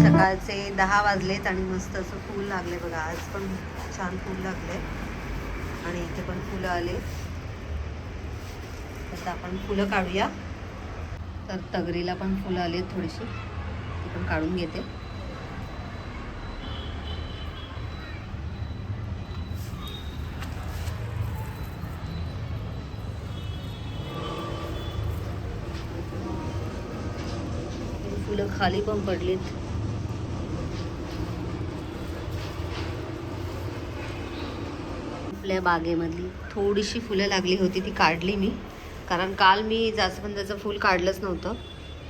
सकाळचे 10 वाजलेत आणि मस्त असं फूल लागले बघा. आज पण छान फूल लागले आणि इथे पण फुलं आले. आता आपण फुलं काढूया. तर तगरीला पण फुलं आली थोडीशी, ती पण काढून घेते. फुलं खाली पण पडलीत. आपल्या बागेमधली थोडीशी फुलं लागली होती, ती काढली मी. कारण काल मी जास्वंदाचं फूल काढलंच नव्हतं,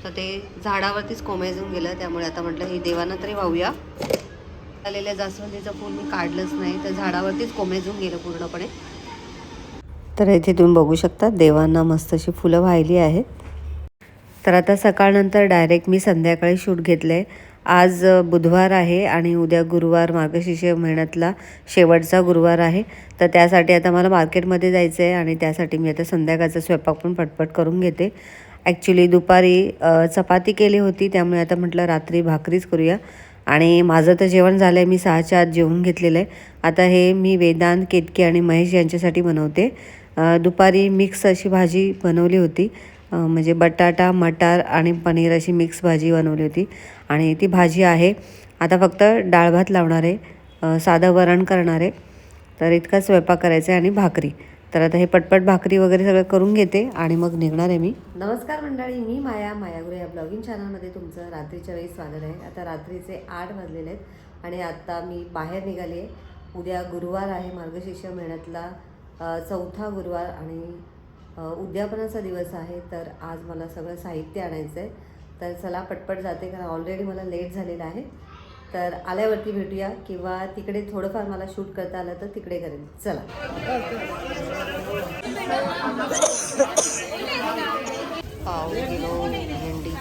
तर ते झाडावरतीच कोमेजून गेलं. त्यामुळे आता म्हटलं हे देवांना तरी वाहूया. आलेल्या जास्वंदीचं फूल मी काढलंच नाही, तर झाडावरतीच कोमेजून गेलं पूर्णपणे. तर इथे तुम्ही बघू शकता देवांना मस्त अशी फुलं वाहिली आहेत. तर आता सकाळनंतर डायरेक्ट मी संध्याकाळी शूट घेतलं आहे. आज बुधवार आहे आणि उद्या गुरुवार, मार्गशीर्ष महिन्यातला शेवटचा गुरुवार आहे. तर त्यासाठी आता मला मार्केटमध्ये जायचं आहे आणि त्यासाठी मी आता संध्याकाळचा स्वयंपाक पण पटपट करून घेते. ॲक्च्युली दुपारी चपाती केली होती, त्यामुळे आता म्हटलं रात्री भाकरीच करूया. आणि माझं तर जेवण झालं आहे, मी 6च्या आत जेवून घेतलेलं आहे. आता हे मी वेदांत, केतकी आणि महेश यांच्यासाठी बनवते. दुपारी मिक्स अशी भाजी बनवली होती, म्हणजे बटाटा, मटार आणि पनीर अशी मिक्स भाजी बनवली होती आणि ती भाजी आहे. आता फक्त डाळ भात लावणार आहे, साधं वरण करणार आहे. तर इतका स्वयंपाक करायचा आहे आणि भाकरी. तर आता हे पटपट भाकरी वगैरे सगळं करून घेते आणि मग निघणार आहे मी. नमस्कार मंडळी, मी मायागुरे या ब्लॉगिंग चॅनलमध्ये तुमचं रात्रीच्या वेळी स्वागत आहे. आता रात्रीचे 8 वाजलेले आहेत आणि आता मी बाहेर निघाले आहे. उद्या गुरुवार आहे, मार्गशीर्ष महिन्यातला 4था गुरुवार आणि उद्यापनाचा दिवस आहे. तर आज मला सगळं साहित्य आणायचं आहे. तर चला पटपट जाते, कारण ऑलरेडी मला लेट झालेलं आहे. तर आल्यावरती भेटूया, किंवा तिकडे थोडंफार मला शूट करता आलं तर तिकडे करेन. चला. पाव किलो भेंडी.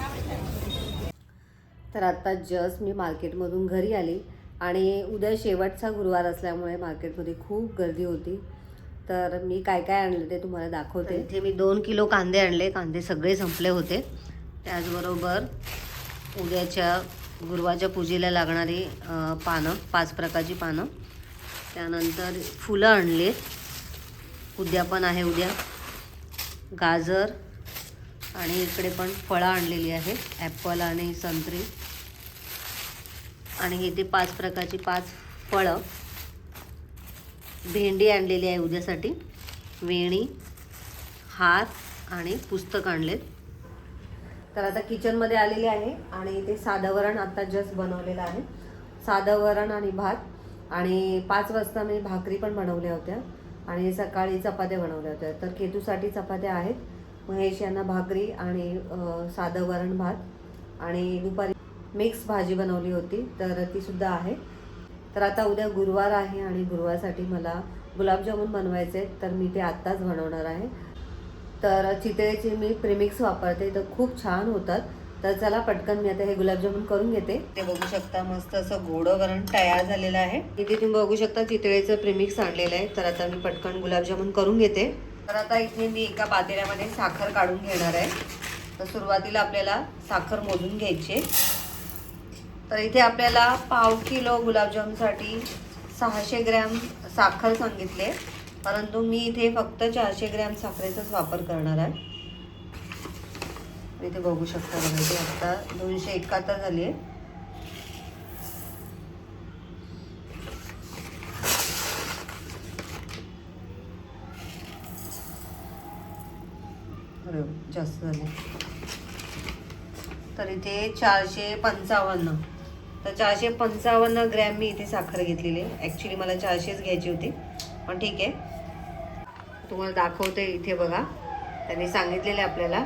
तर आता जस्ट मी मार्केटमधून घरी आली आणि उद्या शेवटचा गुरुवार असल्यामुळे मार्केटमध्ये खूप गर्दी होती. तर मी काय काय आणलं ते तुम्हाला दाखवते. इथे मी 2 किलो कांदे आणले. कांदे सगळे संपले होते. त्याचबरोबर उद्याच्या गुरुवारच्या पूजेला लागणारी पानं, 5 प्रकारची पानं. त्यानंतर फुलं आणले, उद्यापन आहे उद्या. गाजर आणि इकडे पण फळं आणलेली आहेत, ॲपल आणि संत्री. आणि इथे 5 प्रकारची 5 फळं. भेंडी आणलेली आहे उद्यासाठी, वेणी, हार आणि पुस्तक आणलेत. तर आता किचनमध्ये आलेले आहे आणि ते साधं वरण आता जस्ट बनवलेलं आहे. साधं वरण आणि भात. आणि 5 वाजता मी भाकरी पण बनवल्या होत्या आणि सकाळी चपात्या बनवल्या होत्या. तर केतूसाठी चपात्या आहेत, महेश यांना भाकरी आणि साधं वरण भात. आणि दुपारी मिक्स भाजी बनवली होती, तर तीसुद्धा आहे. तर आता उद्या गुरुवार आहे आणि गुरुवारसाठी मला गुलाबजामुन बनवायचे आहेत, तर मी ते आत्ताच बनवणार आहे. तर चितळेचे मी प्रीमिक्स वापरते, तर खूप छान होतात. तर चला पटकन मी आता हे गुलाबजामुन करून घेते. ते बघू शकता मस्त असं गोडं वरण तयार झालेलं आहे. इथे तुम्ही बघू शकता चितळेचं प्रीमिक्स आणलेलं आहे. तर आता मी पटकन गुलाबजामुन करून घेते. तर आता इथे मी एका पातेल्यामध्ये साखर काढून घेणार आहे. तर सुरुवातीला आपल्याला साखर मोजून घ्यायची. तर इथे आपल्याला पाव किलो गुलाबजामसाठी 600 ग्रॅम साखर सांगितले, परंतु मी इथे फक्त 400 ग्रॅम साखरेचाच वापर करणार आहे. इथे बघू शकता बघा, इथे आता 271 झाली आहे. जास्त झाले. तर इथे 455. तर 455 ग्रॅम मी इथे साखर घेतलेली आहे. ॲक्च्युली मला 400च घ्यायची होती, पण ठीक आहे. तुम्हाला दाखवते. इथे बघा, त्यांनी सांगितलेलं आपल्याला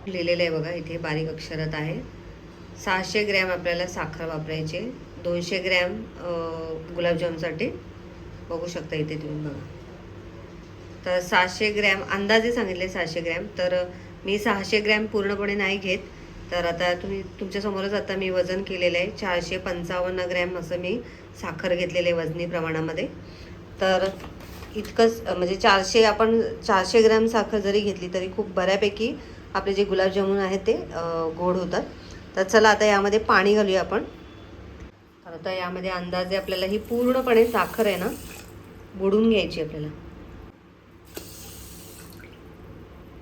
लिहिलेलं आहे बघा, इथे बारीक अक्षरात आहे. 600 ग्रॅम आपल्याला साखर वापरायचे, 200 ग्रॅम गुलाबजामसाठी. बघू शकता इथे तुम्ही बघा. तर 600 ग्रॅम अंदाजे सांगितले, 600 ग्रॅम. तर मी 600 ग्रॅम पूर्णपणे नाही घेत. तर आता तुमच्यासमोरच आता मी वजन केलेलं आहे. 455 ग्रॅम असं मी साखर घेतलेलं आहे वजनी प्रमाणामध्ये. तर इतकंच, म्हणजे 400 ग्रॅम साखर जरी घेतली तरी खूप बऱ्यापैकी आपले जे गुलाबजामुन आहेत ते गोड होतात. तर चला आता यामध्ये पाणी घालूया आपण. आता यामध्ये अंदाजे आपल्याला ही पूर्णपणे साखर आहे ना बुडून घ्यायची आपल्याला.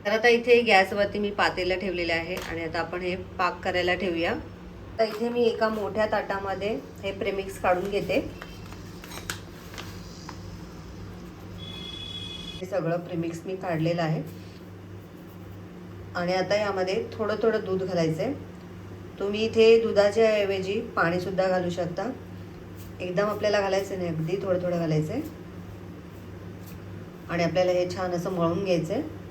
तर आता इथे गॅसवरती मी पातेलं ठेवलेलं आहे आणि आता आपण हे पाक करायला ठेवूया. तर इथे मी एका मोठ्या ताटामध्ये हे प्रेमिक्स काढून घेते. हे सगळं प्रेमिक्स मी काढलेलं आहे आणि आता यामध्ये थोडं थोडं दूध घालायचं आहे. तुम्ही इथे दुधाच्या ऐवजी पाणीसुद्धा घालू शकता. एकदम आपल्याला घालायचं नाही, अगदी थोडं थोडं घालायचं आहे आणि आपल्याला हे छान असं मळून घ्यायचं आहे.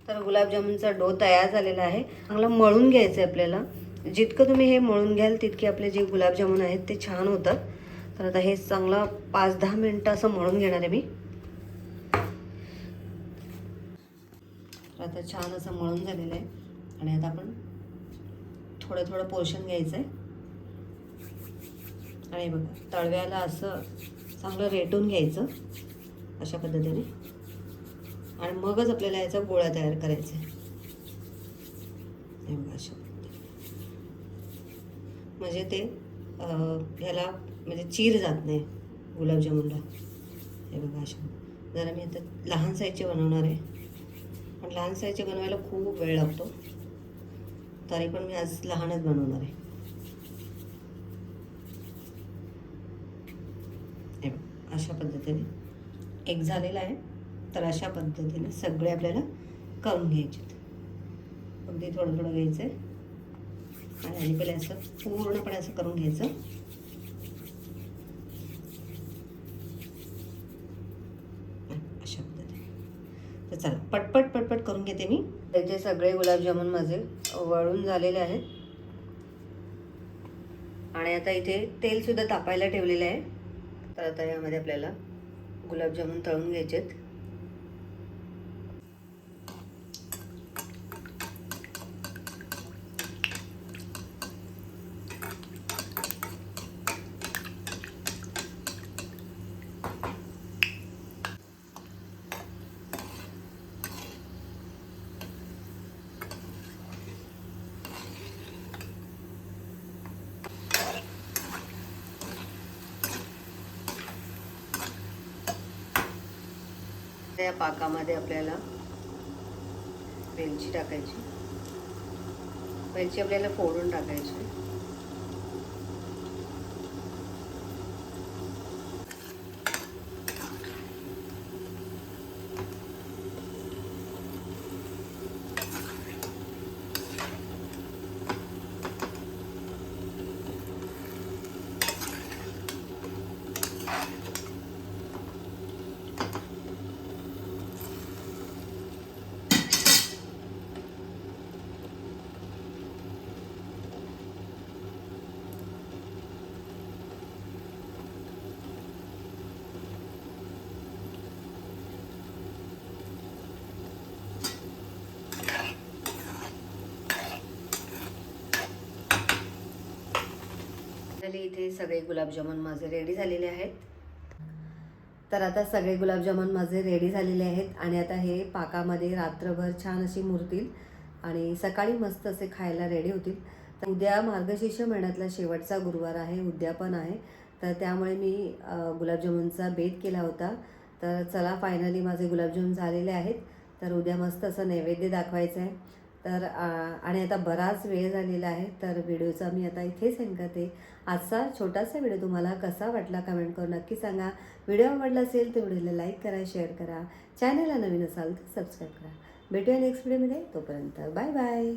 तर गुलाबजामुनचा डो तयार झालेला आहे. चांगलं मळून घ्यायचं आहे आपल्याला. जितकं तुम्ही हे मळून घ्याल तितके आपले जे गुलाबजामुन आहेत ते छान होतात. तर आता हे चांगलं 5-10 मिनटं असं मळून घेणार आहे मी. तर आता छान असं मळून झालेलं आहे आणि आता आपण थोडं थोडं पोर्शन घ्यायचं आहे आणि बघा तळव्याला असं चांगलं रेटून घ्यायचं अशा पद्धतीने आणि मगच आपल्याला याचा गोळा तयार करायचा आहे. हे बघा अशा म्हणजे ते ह्याला म्हणजे चीर जात नाही गुलाबजामुनला. हे बघा अशा. जरा मी आता लहान साईजचे बनवणार आहे पण लहान साईजचे बनवायला खूप वेळ लागतो, तरी पण मी आज लहानच बनवणार आहे. हे बघा अशा पद्धतीने एक झालेला आहे. तर अशा पद्धतीने सगळे आपल्याला करून घ्यायचे. अगदी थोडं थोडं घ्यायचं आहे आणि पहिले असं पूर्णपणे असं करून घ्यायचं. अशा पद्धतीने. तर चला पटपट पटपट करून घेते मी. त्याचे सगळे गुलाबजामुन माझे वळून झालेले आहेत आणि आता इथे तेलसुद्धा तापायला ठेवलेलं आहे. तर आता यामध्ये आपल्याला गुलाबजामुन तळून घ्यायचे आहेत. या पाकामध्ये आपल्याला वेलची टाकायची. वेलची आपल्याला फोडून टाकायची. इथे सगळे गुलाबजामुन माझे रेडी झालेले आहेत. तर आता सगळे गुलाबजामुन माझे रेडी झालेले आहेत आणि आता हे पाकामध्ये रात्रभर छान अशी मुरतील आणि सकाळी मस्त असे खायला रेडी होतील. तर उद्या मार्गशीर्ष महिन्यातला शेवटचा गुरुवार आहे, उद्यापन आहे. तर त्यामुळे मी गुलाबजामुनचा बेत केला होता. तर चला फायनली माझे गुलाबजामुन झालेले आहेत. तर उद्या मस्त असं नैवेद्य दाखवायचं आहे. तर आणि आता बराच वेळ झालेला आहे. तर व्हिडिओचा मी आता इथेच एंड करते. आजचा छोटासा व्हिडिओ तुम्हाला कसा वाटला कमेंट करून नक्की सांगा. व्हिडिओ आवडला असेल तर व्हिडिओला लाईक करा, शेअर करा. चॅनलला नवीन असाल तर सबस्क्राईब करा. भेटूया नेक्स्ट व्हिडिओमध्ये. तोपर्यंत बाय बाय.